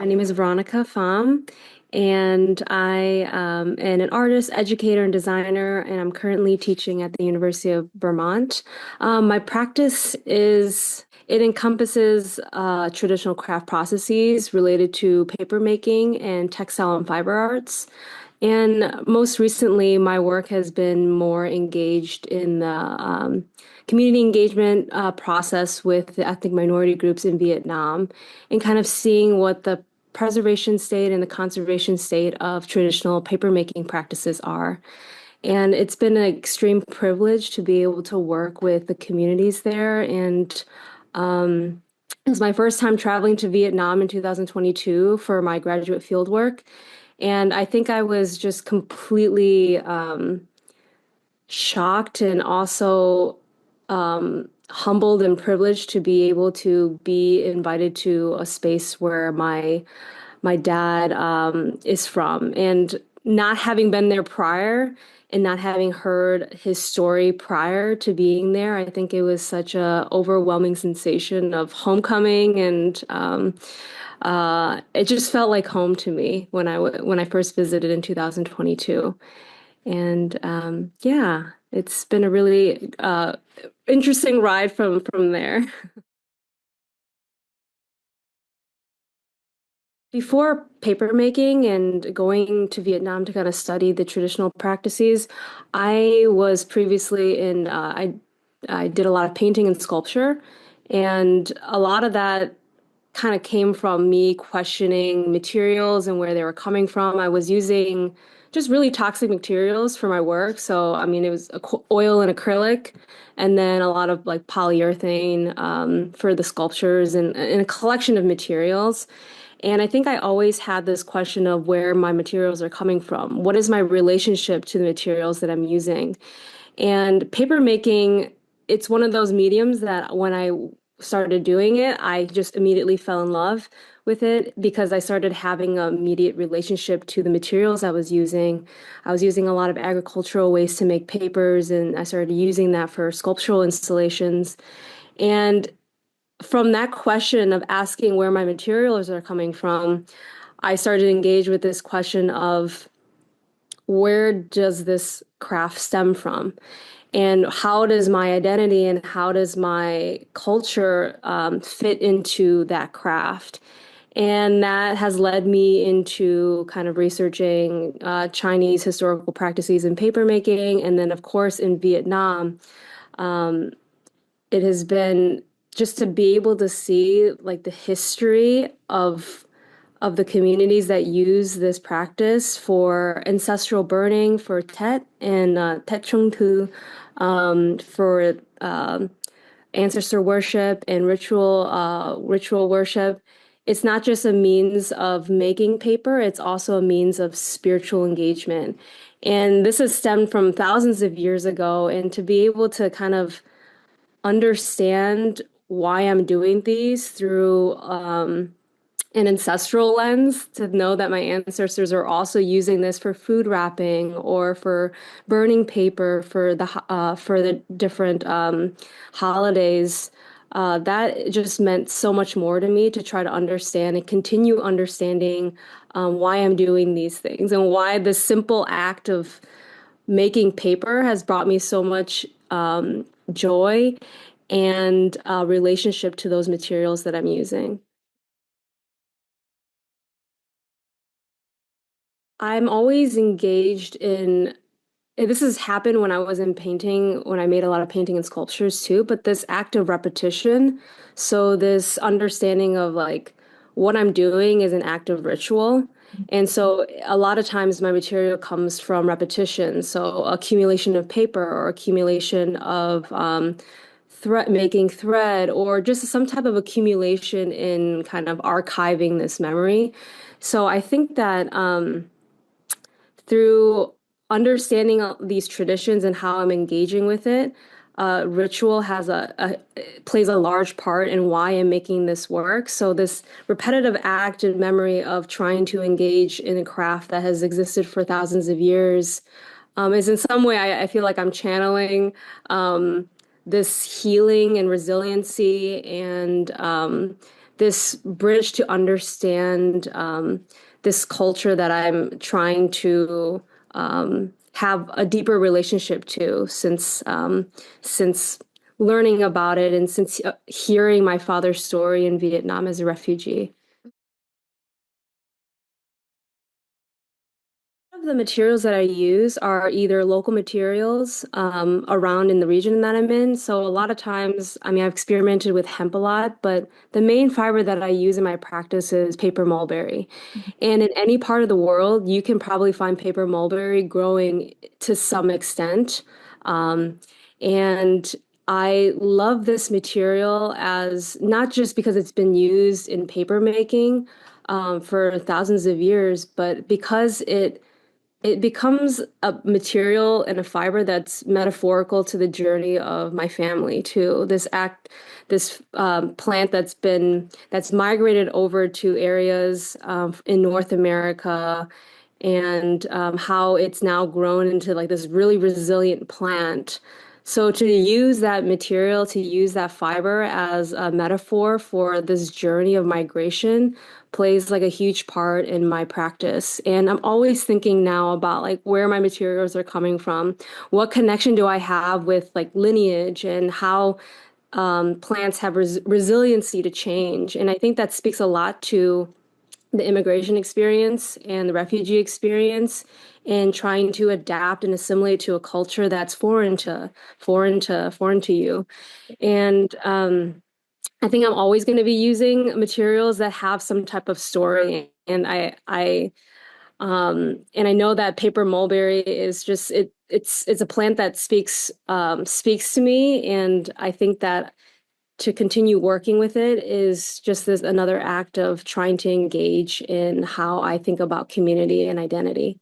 My name is Veronica Pham, and I am an artist, educator, and designer, and I'm currently teaching at the University of Vermont. My practice it encompasses traditional craft processes related to paper making and textile and fiber arts. And most recently, my work has been more engaged in the community engagement process with the ethnic minority groups in Vietnam and kind of seeing what the preservation state and the conservation state of traditional papermaking practices are. And it's been an extreme privilege to be able to work with the communities there. And it was my first time traveling to Vietnam in 2022 for my graduate fieldwork. And I think I was just completely shocked and also humbled and privileged to be able to be invited to a space where my dad is from. And not having been there prior and not having heard his story prior to being there, I think it was such a overwhelming sensation of homecoming, and it just felt like home to me when when I first visited in 2022. And yeah, it's been a really interesting ride from there. Before papermaking and going to Vietnam to kind of study the traditional practices, I was previously I did a lot of painting and sculpture, and a lot of that kind of came from me questioning materials and where they were coming from. I was using just really toxic materials for my work. So, I mean, it was oil and acrylic, and then a lot of like polyurethane for the sculptures and a collection of materials. And I think I always had this question of where my materials are coming from. What is my relationship to the materials that I'm using? And paper making, it's one of those mediums that when I started doing it, I just immediately fell in love with it because I started having an immediate relationship to the materials I was using. I was using a lot of agricultural waste to make papers, and I started using that for sculptural installations. And from that question of asking where my materials are coming from, I started to engage with this question of where does this craft stem from? And how does my identity and how does my culture fit into that craft? And that has led me into kind of researching Chinese historical practices in papermaking. And then, of course, in Vietnam, it has been just to be able to see like the history of the communities that use this practice for ancestral burning, for Tet and Tet Chung Tu, for ancestor worship and ritual worship. It's not just a means of making paper, it's also a means of spiritual engagement. And this has stemmed from thousands of years ago. And to be able to kind of understand why I'm doing these through an ancestral lens, to know that my ancestors are also using this for food wrapping or for burning paper for the different holidays. That just meant so much more to me to try to understand and continue understanding why I'm doing these things and why the simple act of making paper has brought me so much joy and relationship to those materials that I'm using. I'm always engaged in, this has happened when I was in painting, when I made a lot of painting and sculptures too, but this act of repetition. So this understanding of like what I'm doing is an act of ritual. And so a lot of times my material comes from repetition. So accumulation of paper or accumulation of thread, making thread, or just some type of accumulation in kind of archiving this memory. So I think that through understanding these traditions and how I'm engaging with it, ritual has plays a large part in why I'm making this work. So this repetitive act and memory of trying to engage in a craft that has existed for thousands of years is in some way I feel like I'm channeling this healing and resiliency and this bridge to understand this culture that I'm trying to have a deeper relationship to since learning about it and since hearing my father's story in Vietnam as a refugee. Of the materials that I use are either local materials around in the region that I'm in. So a lot of times, I mean, I've experimented with hemp a lot, but the main fiber that I use in my practice is paper mulberry. And in any part of the world, you can probably find paper mulberry growing to some extent. Um, and I love this material as not just because it's been used in paper making for thousands of years, but because it becomes a material and a fiber that's metaphorical to the journey of my family too. This plant that's migrated over to areas in North America, and how it's now grown into like this really resilient plant. So to use that material, to use that fiber as a metaphor for this journey of migration plays like a huge part in my practice. And I'm always thinking now about like where my materials are coming from. What connection do I have with like lineage and how plants have resiliency to change? And I think that speaks a lot to the immigration experience and the refugee experience and trying to adapt and assimilate to a culture that's foreign to you. And I think I'm always going to be using materials that have some type of story. And I know that paper mulberry is just it's a plant that speaks to me, and I think that to continue working with it is just this another act of trying to engage in how I think about community and identity.